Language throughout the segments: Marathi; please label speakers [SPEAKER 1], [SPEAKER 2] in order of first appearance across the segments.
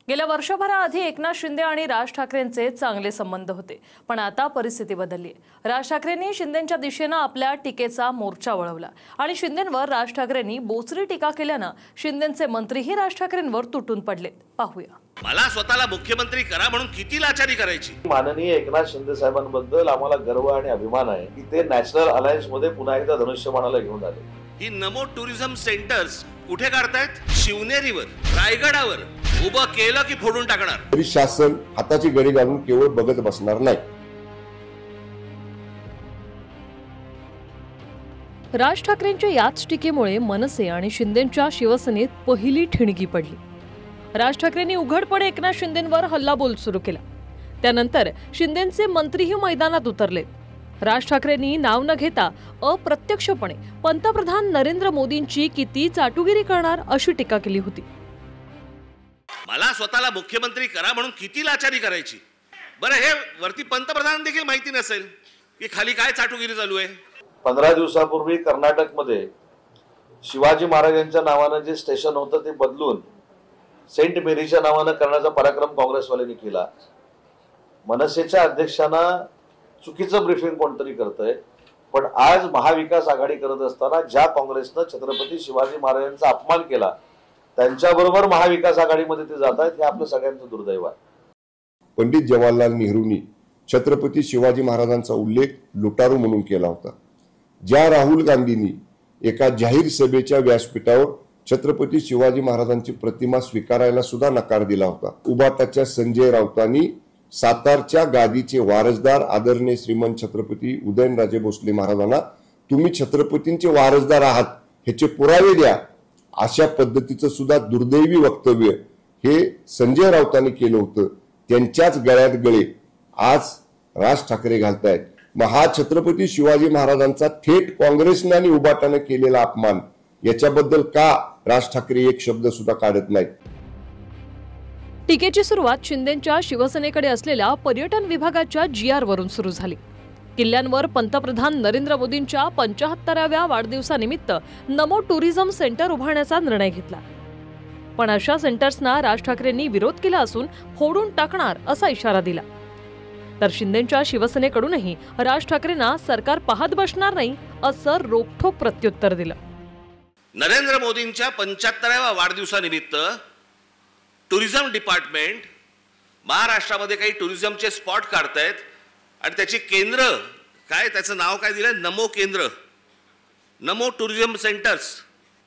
[SPEAKER 1] गेल्या वर्षभराआधी एकनाथ शिंदे आणि राज ठाकरेंचे चांगले संबंध होते, पण आता परिस्थिती बदलली आहे। राज ठाकरेंनी शिंदेंच्या दिशेने आपल्या टीकेचा मोर्चा वळवला आणि शिंदेंवर राज ठाकरेंनी बोचरी टीका केल्याने शिंदेंचे मंत्रीही राज ठाकरेंवर तुटून पडले। पाहूया।
[SPEAKER 2] मला स्वतःला मुख्यमंत्री करा म्हणून किती लाचारी करायची।
[SPEAKER 3] माननीय एकनाथ शिंदे साहेबांबद्दल आम्हाला गर्व आणि अभिमान आहे की ते नॅशनल अलायन्स मध्ये पुन्हा एकदा धनुष्यबाणाला घेऊन आले।
[SPEAKER 2] ही नमो टुरिझम सेंटर्स कुठे काढतायत? शिवनेरीवर, रायगडावर उभं केलं की फोडून टाकणार।
[SPEAKER 4] तरी शासन हाताची गडी घालून केवळ बघत बसणार नाही।
[SPEAKER 1] राज ठाकरेंच्या याच टीकेमुळे मनसे आणि शिंदेंच्या शिवसेनेत पहिली ठिणगी पडली। राज ठाकरेंनी उघडपणे एकनाथ शिंदेंवर हल्लाबोल सुरू केला। त्यानंतर शिंदेंचे मंत्रीही मैदानात उतरले। राज ठाकरेंनी नाव न घेता अप्रत्यक्षपणे पंतप्रधान नरेंद्र मोदींची किती चाटुगिरी करणार अशी टीका केली होती।
[SPEAKER 2] मला स्वतःला मुख्यमंत्री करा म्हणून किती लाचारी करायची। बरं, हे वरती पंतप्रधान देखील माहिती नसेल की खाली काय चाटुगिरी चालू आहे।
[SPEAKER 3] 15 दिवसापूर्वी कर्नाटकमध्ये शिवाजी महाराजांच्या नावाने जे स्टेशन होतं ते बदलून सेंट मेरीच्या नावाने करण्याचा पराक्रम काँग्रेसवाल्यांनी केला। मनसेच्या अध्यक्षांना चुकीचं ब्रीफिंग कोणतरी करतंय, पण आज महाविकास आघाडी करत असताना ज्या काँग्रेसनं छत्रपती शिवाजी महाराजांचा अपमान केला त्यांच्याबरोबर महाविकास आघाडीमध्ये ते जात आहेत, हे आपलं सगळ्यांचं दुर्दैव आहे।
[SPEAKER 4] पंडित जवाहरलाल नेहरूंनी छत्रपती शिवाजी महाराजांचा उल्लेख लुटारू म्हणून केला होता। ज्या राहुल गांधींनी एका जाहीर सभेच्या व्यासपीठावर छत्रपती शिवाजी महाराजांची प्रतिमा स्वीकारायला सुद्धा नकार दिला होता। उबाटाच्या संजय राऊतांनी सातारच्या गादीचे वारसदार आदरणीय श्रीमंत छत्रपती उदयनराजे भोसले महाराजांना तुम्ही छत्रपतींचे वारसदार आहात ह्याचे पुरावे द्या अशा पद्धतीचं सुद्धा दुर्दैवी वक्तव्य हे संजय राऊतांनी केलं होतं। त्यांच्याच गळ्यात गळे आज राज ठाकरे घालतायत। मग हा छत्रपती शिवाजी महाराजांचा थेट काँग्रेसने आणि उबाटाने केलेला अपमान, याच्याबद्दल का राज ठाकरे एक शब्द सुद्धा काढत नाहीत?
[SPEAKER 1] टीकेची सुरुवात शिंदेंच्या शिवसेनेकडे असलेल्या पर्यटन विभागाच्या GR वरून सुरू झाली। किल्ल्यांवर पंतप्रधान नरेंद्र मोदींच्या 75व्या वाढदिवसानिमित्त नमो टुरिझम सेंटर उभारण्याचा निर्णय घेतला, पण अशा सेंटर्सना राज ठाकरेंनी विरोध केला असून फोडून टाकणार असा इशारा दिला। तर शिंदेंच्या शिवसेनेकडूनही राज ठाकरेंना सरकार पाहत बसणार नाही असं रोखठोक प्रत्युत्तर दिलं।
[SPEAKER 2] नरेंद्र मोदींच्या 75व्या वाढदिवसानिमित्त टुरिझम डिपार्टमेंट महाराष्ट्रामध्ये काही टुरिझमचे स्पॉट काढतायत आणि त्याची केंद्र काय, त्याचं नाव काय दिलंय? नमो केंद्र, नमो टुरिझम सेंटर्स।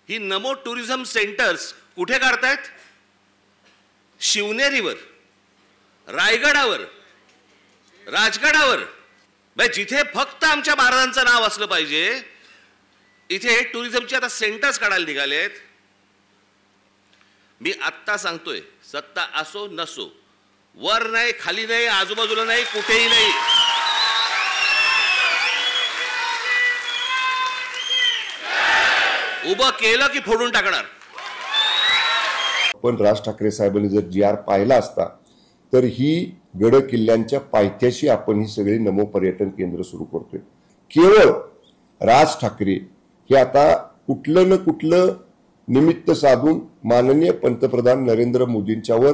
[SPEAKER 2] ही नमो टुरिझम सेंटर्स कुठे काढतायत? शिवनेरीवर, रायगडावर, राजगडावर। जिथे फक्त आमच्या महाराजांचं नाव असलं पाहिजे इथे टुरिझमचे आता सेंटर्स काढायला निघालेत। मी आत्ता सांगतोय, सत्ता असो नसो, वर नाही, खाली नाही, आजूबाजूला नाही, कुठेही नाही, उभं केलं की फोडून टाकणार।
[SPEAKER 4] पण राज ठाकरे साहेबांनी जर GR पाहिला असता तर ही गड किल्ल्यांच्या पायथ्याशी आपण ही सगळी नमो पर्यटन केंद्र सुरू करतोय। केवळ राज ठाकरे हे आता कुठलं न कुठलं निमित्त साधून माननीय पंतप्रधान नरेंद्र मोदींच्यावर,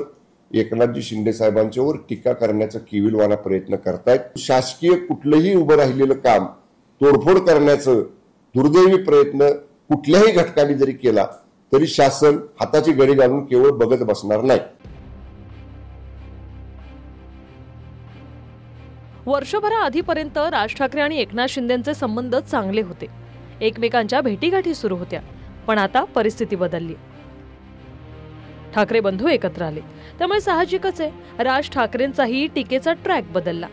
[SPEAKER 4] एकनाथजी शिंदे साहेबांच्यावर टीका करण्याचा केविलवाना प्रयत्न करतायत। शासकीय कुठलंही उभं राहिलेलं काम तोडफोड करण्याचं दुर्दैवी प्रयत्न कुठल्याही घटकाने जरी केला तरी शासन हाताची गडी घालून केवळ बघत बसणार नाही।
[SPEAKER 1] वर्षभराआधीपर्यंत राज ठाकरे आणि एकनाथ शिंदेंचे संबंध चांगले होते, एकमेकांच्या भेटीगाठी सुरू होत्या, पण आता परिस्थिती बदलली। ठाकरे बंधू एकत्र आले, त्यामुळे साहजिकच आहे राज ठाकरेंचाही टीकेचा ट्रॅक बदलला।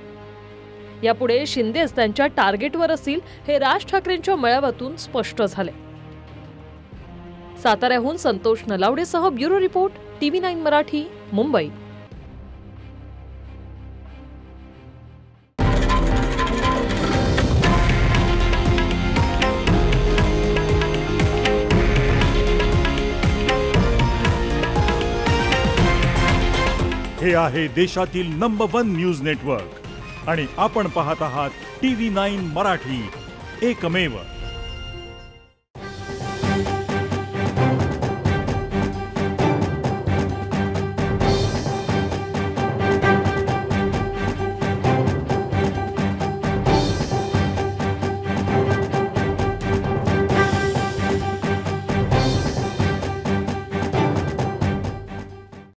[SPEAKER 1] यापुढे शिंदेच त्यांच्या टार्गेटवर असतील हे राज ठाकरेंच्या मेळाव्यातून स्पष्ट झाले। साताऱ्याहून संतोष नलावडेसह bureau report, TV9 Marathi, Mumbai.
[SPEAKER 5] हे आहे देशातील नंबर 1 न्यूज नेटवर्क आणि आपण पाहत आहात TV9 मराठी, एकमेव।